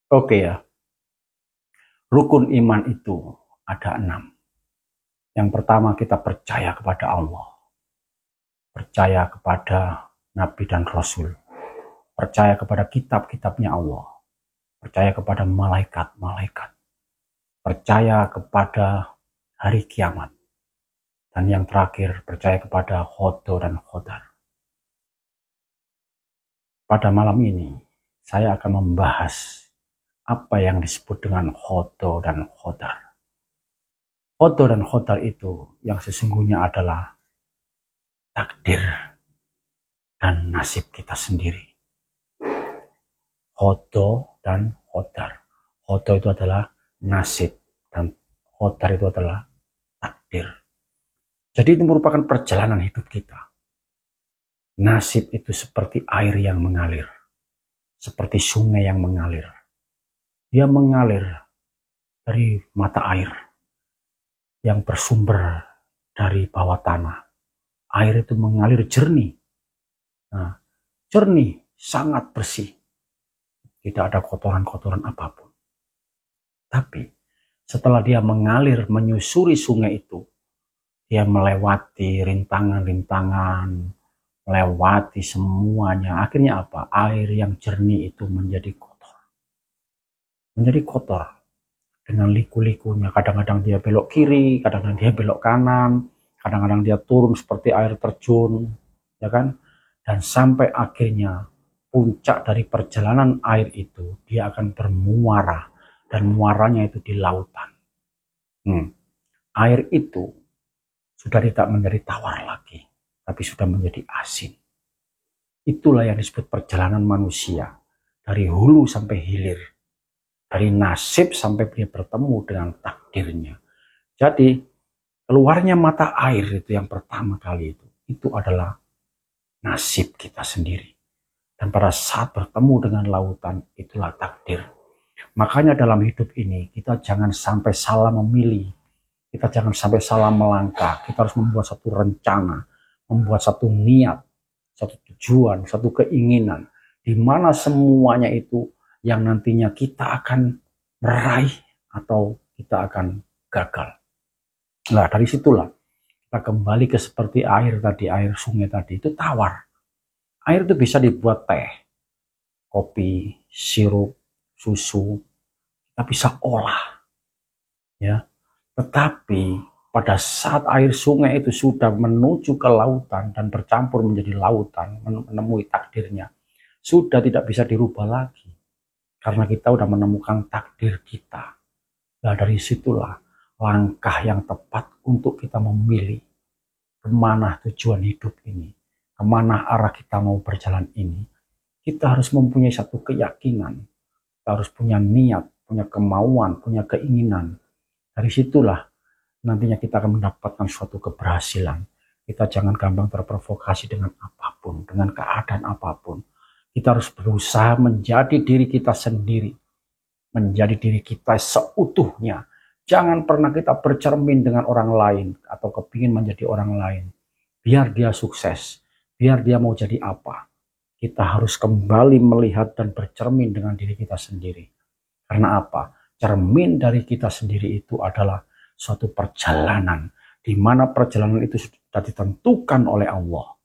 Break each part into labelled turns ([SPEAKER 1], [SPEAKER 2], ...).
[SPEAKER 1] Oke ya, rukun iman itu ada 6. Yang pertama kita percaya kepada Allah, percaya kepada Nabi dan Rasul, percaya kepada kitab-kitabnya Allah, percaya kepada malaikat-malaikat, percaya kepada hari kiamat, dan yang terakhir percaya kepada khodo dan khodar. Pada malam ini saya akan membahas apa yang disebut dengan khodo dan khodar. Khodo dan khodar itu yang sesungguhnya adalah takdir dan nasib kita sendiri. Khodo dan khodar. Khodo itu adalah nasib dan khodar itu adalah takdir. Jadi itu merupakan perjalanan hidup kita. Nasib itu seperti air yang mengalir, seperti sungai yang mengalir. Dia mengalir dari mata air yang bersumber dari bawah tanah. Air itu mengalir jernih. Nah, jernih, sangat bersih. Tidak ada kotoran-kotoran apapun. Tapi setelah dia mengalir menyusuri sungai itu, dia melewati rintangan-rintangan, melewati semuanya. Akhirnya apa? Air yang jernih itu menjadi kotor. Menjadi kotor dengan liku-likunya. Kadang-kadang dia belok kiri, kadang-kadang dia belok kanan, kadang-kadang dia turun seperti air terjun, ya kan? Dan sampai akhirnya puncak dari perjalanan air itu, dia akan bermuara, dan muaranya itu di lautan. Air itu sudah tidak menjadi tawar lagi, tapi sudah menjadi asin. Itulah yang disebut perjalanan manusia, dari hulu sampai hilir, dari nasib sampai dia bertemu dengan takdirnya. Jadi keluarnya mata air itu yang pertama kali itu adalah nasib kita sendiri. Dan pada saat bertemu dengan lautan, itulah takdir. Makanya dalam hidup ini kita jangan sampai salah memilih, kita jangan sampai salah melangkah. Kita harus membuat satu rencana, membuat satu niat, satu tujuan, satu keinginan, di mana semuanya itu yang nantinya kita akan meraih atau kita akan gagal. Nah, dari situlah kita kembali ke seperti air tadi, air sungai tadi itu tawar. Air itu bisa dibuat teh, kopi, sirup, susu, kita bisa olah, ya. Tetapi pada saat air sungai itu sudah menuju ke lautan dan bercampur menjadi lautan, menemui takdirnya, sudah tidak bisa dirubah lagi. Karena kita sudah menemukan takdir kita. Nah, dari situlah langkah yang tepat untuk kita memilih kemana tujuan hidup ini, kemana arah kita mau berjalan ini. Kita harus mempunyai satu keyakinan, kita harus punya niat, punya kemauan, punya keinginan. Dari situlah nantinya kita akan mendapatkan suatu keberhasilan. Kita jangan gampang terprovokasi dengan apapun, dengan keadaan apapun. Kita harus berusaha menjadi diri kita sendiri, menjadi diri kita seutuhnya. Jangan pernah kita bercermin dengan orang lain atau kepingin menjadi orang lain. Biar dia sukses, biar dia mau jadi apa. Kita harus kembali melihat dan bercermin dengan diri kita sendiri. Karena apa? Cermin dari kita sendiri itu adalah suatu perjalanan, di mana perjalanan itu sudah ditentukan oleh Allah.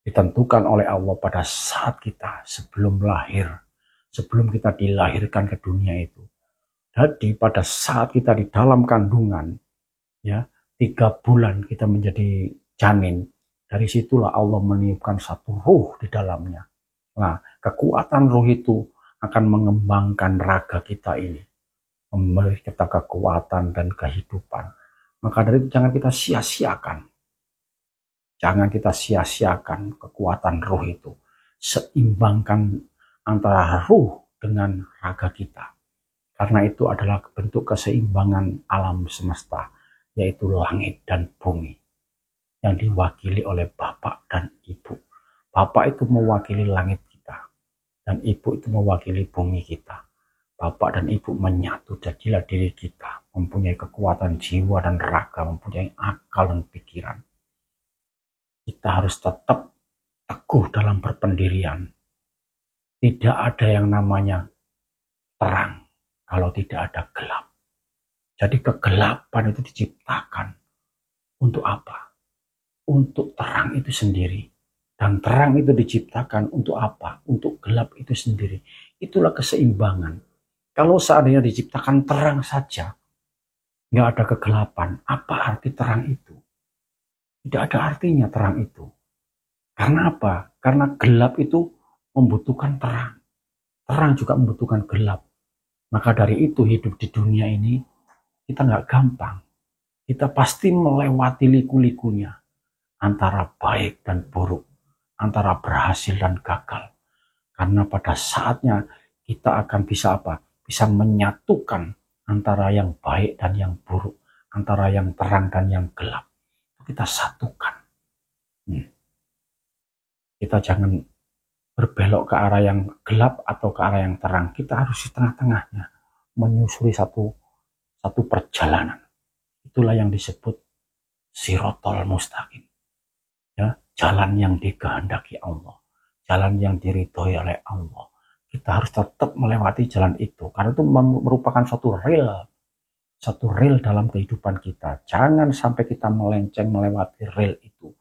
[SPEAKER 1] Ditentukan oleh Allah pada saat kita sebelum lahir, sebelum kita dilahirkan ke dunia itu. Jadi pada saat kita di dalam kandungan, ya 3 bulan kita menjadi janin, dari situlah Allah meniupkan satu ruh di dalamnya. Nah, kekuatan ruh itu akan mengembangkan raga kita ini, memberi kita kekuatan dan kehidupan. Maka dari itu jangan kita sia-siakan. Jangan kita sia-siakan kekuatan ruh itu. Seimbangkan antara ruh dengan raga kita. Karena itu adalah bentuk keseimbangan alam semesta, yaitu langit dan bumi, yang diwakili oleh Bapak dan Ibu. Bapak itu mewakili langit kita, dan Ibu itu mewakili bumi kita. Bapak dan Ibu menyatu, jadilah diri kita, mempunyai kekuatan jiwa dan raga, mempunyai akal dan pikiran. Kita harus tetap teguh dalam berpendirian. Tidak ada yang namanya terang kalau tidak ada gelap. Jadi kegelapan itu diciptakan untuk apa? Untuk terang itu sendiri. Dan terang itu diciptakan untuk apa? Untuk gelap itu sendiri. Itulah keseimbangan. Kalau seandainya diciptakan terang saja, nggak ada kegelapan, apa arti terang itu? Tidak ada artinya terang itu. Karena apa? Karena gelap itu membutuhkan terang. Terang juga membutuhkan gelap. Maka dari itu hidup di dunia ini kita nggak gampang. Kita pasti melewati liku-likunya. Antara baik dan buruk. Antara berhasil dan gagal. Karena pada saatnya kita akan bisa apa? Bisa menyatukan antara yang baik dan yang buruk. Antara yang terang dan yang gelap. Kita satukan. Kita jangan berbelok ke arah yang gelap atau ke arah yang terang. Kita harus di tengah-tengahnya. Menyusuri satu perjalanan. Itulah yang disebut Shirotol Mustaqim. Ya, jalan yang dikehendaki Allah. Jalan yang diridhoi oleh Allah. Kita harus tetap melewati jalan itu. Karena itu merupakan satu rel dalam kehidupan kita. Jangan sampai kita melenceng melewati rel itu.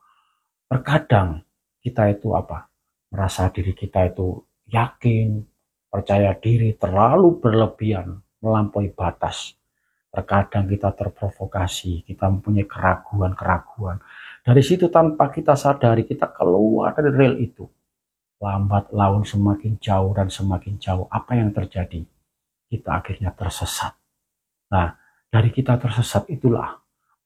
[SPEAKER 1] Terkadang kita itu apa? Merasa diri kita itu yakin, percaya diri, terlalu berlebihan, melampaui batas. Terkadang kita terprovokasi, kita mempunyai keraguan-keraguan. Dari situ tanpa kita sadari, kita keluar dari rel itu. Lambat laun semakin jauh dan semakin jauh. Apa yang terjadi? Kita akhirnya tersesat. Nah, dari kita tersesat itulah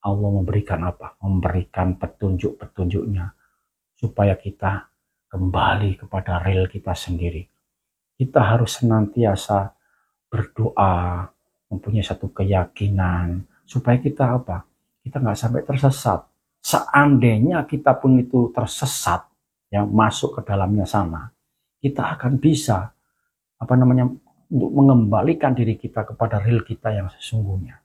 [SPEAKER 1] Allah memberikan apa? Memberikan petunjuk-petunjuknya. Supaya kita kembali kepada rel kita sendiri. Kita harus senantiasa berdoa, mempunyai satu keyakinan, supaya kita apa? Kita nggak sampai tersesat. Seandainya kita pun itu tersesat, ya masuk ke dalamnya sana, kita akan bisa untuk mengembalikan diri kita kepada rel kita yang sesungguhnya.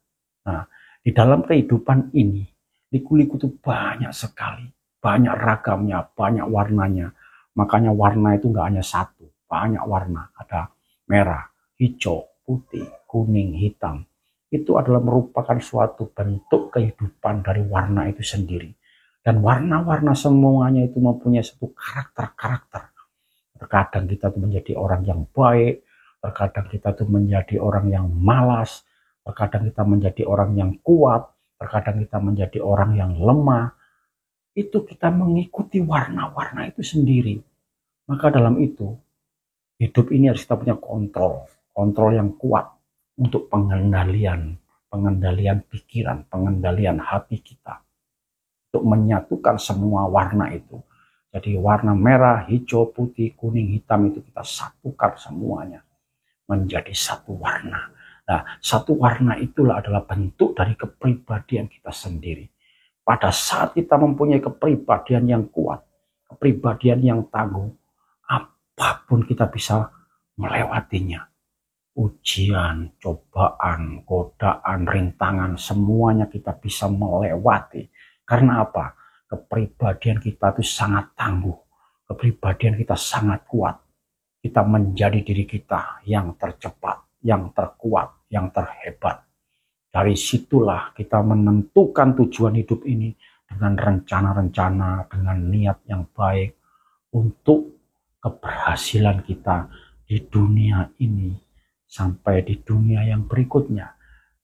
[SPEAKER 1] Nah, di dalam kehidupan ini, liku-liku itu banyak sekali. Banyak ragamnya, banyak warnanya. Makanya warna itu nggak hanya satu, banyak warna. Ada merah, hijau, putih, kuning, hitam. Itu adalah merupakan suatu bentuk kehidupan dari warna itu sendiri. Dan warna-warna semuanya itu mempunyai satu karakter-karakter. Terkadang kita itu menjadi orang yang baik, terkadang kita itu menjadi orang yang malas, terkadang kita menjadi orang yang kuat, terkadang kita menjadi orang yang lemah. Itu kita mengikuti warna-warna itu sendiri. Maka dalam itu, hidup ini harus kita punya kontrol yang kuat untuk pengendalian pikiran, pengendalian hati kita. Untuk menyatukan semua warna itu. Jadi warna merah, hijau, putih, kuning, hitam itu kita satukan semuanya. Menjadi satu warna. Nah, satu warna itulah adalah bentuk dari kepribadian kita sendiri. Pada saat kita mempunyai kepribadian yang kuat, kepribadian yang tangguh, apapun kita bisa melewatinya. Ujian, cobaan, godaan, rintangan, semuanya kita bisa melewati. Karena apa? Kepribadian kita itu sangat tangguh. Kepribadian kita sangat kuat. Kita menjadi diri kita yang tercepat, yang terkuat, yang terhebat. Dari situlah kita menentukan tujuan hidup ini dengan rencana-rencana, dengan niat yang baik untuk keberhasilan kita di dunia ini sampai di dunia yang berikutnya.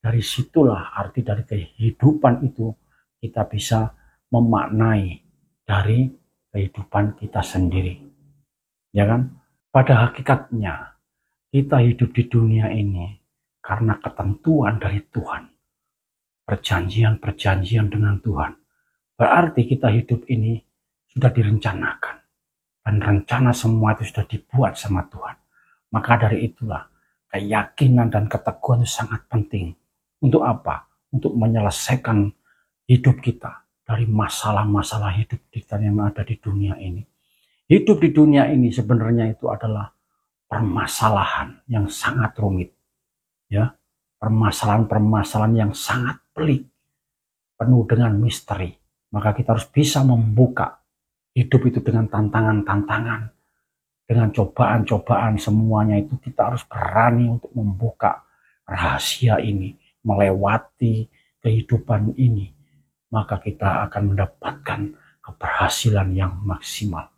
[SPEAKER 1] Dari situlah arti dari kehidupan itu kita bisa memaknai dari kehidupan kita sendiri. Ya kan? Pada hakikatnya kita hidup di dunia ini karena ketentuan dari Tuhan. Perjanjian-perjanjian dengan Tuhan. Berarti kita hidup ini sudah direncanakan. Dan rencana semua itu sudah dibuat sama Tuhan. Maka dari itulah keyakinan dan keteguhan itu sangat penting. Untuk apa? Untuk menyelesaikan hidup kita dari masalah-masalah hidup kita yang ada di dunia ini. Hidup di dunia ini sebenarnya itu adalah permasalahan yang sangat rumit. Ya, permasalahan-permasalahan yang sangat pelik, penuh dengan misteri. Maka kita harus bisa membuka hidup itu dengan tantangan-tantangan, dengan cobaan-cobaan semuanya itu kita harus berani untuk membuka rahasia ini, melewati kehidupan ini, maka kita akan mendapatkan keberhasilan yang maksimal.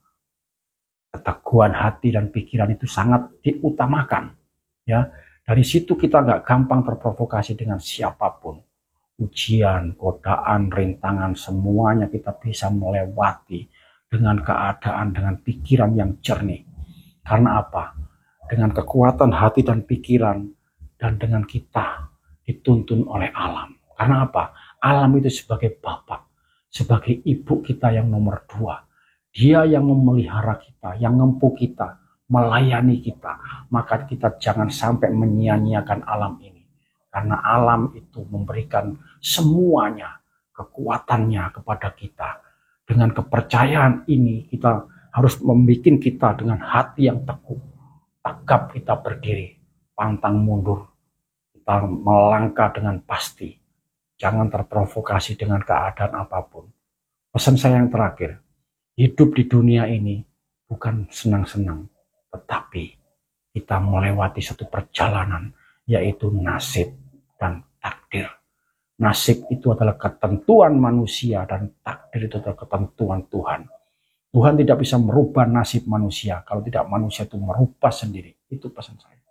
[SPEAKER 1] Keteguhan hati dan pikiran itu sangat diutamakan. Ya, dari situ kita nggak gampang terprovokasi dengan siapapun. Ujian, godaan, rintangan, semuanya kita bisa melewati dengan keadaan, dengan pikiran yang jernih. Karena apa? Dengan kekuatan hati dan pikiran, dan dengan kita dituntun oleh alam. Karena apa? Alam itu sebagai bapak, sebagai ibu kita yang nomor 2. Dia yang memelihara kita, yang ngempu kita, melayani kita. Maka kita jangan sampai menyia-nyiakan alam ini. Karena alam itu memberikan semuanya, kekuatannya kepada kita. Dengan kepercayaan ini kita harus membuat kita dengan hati yang teguh. Tegap kita berdiri, pantang mundur. Kita melangkah dengan pasti. Jangan terprovokasi dengan keadaan apapun. Pesan saya yang terakhir, hidup di dunia ini bukan senang-senang, tetapi kita melewati satu perjalanan, yaitu nasib dan takdir. Nasib itu adalah ketentuan manusia dan takdir itu adalah ketentuan Tuhan. Tuhan tidak bisa merubah nasib manusia kalau tidak manusia itu merubah sendiri. Itu pesan saya.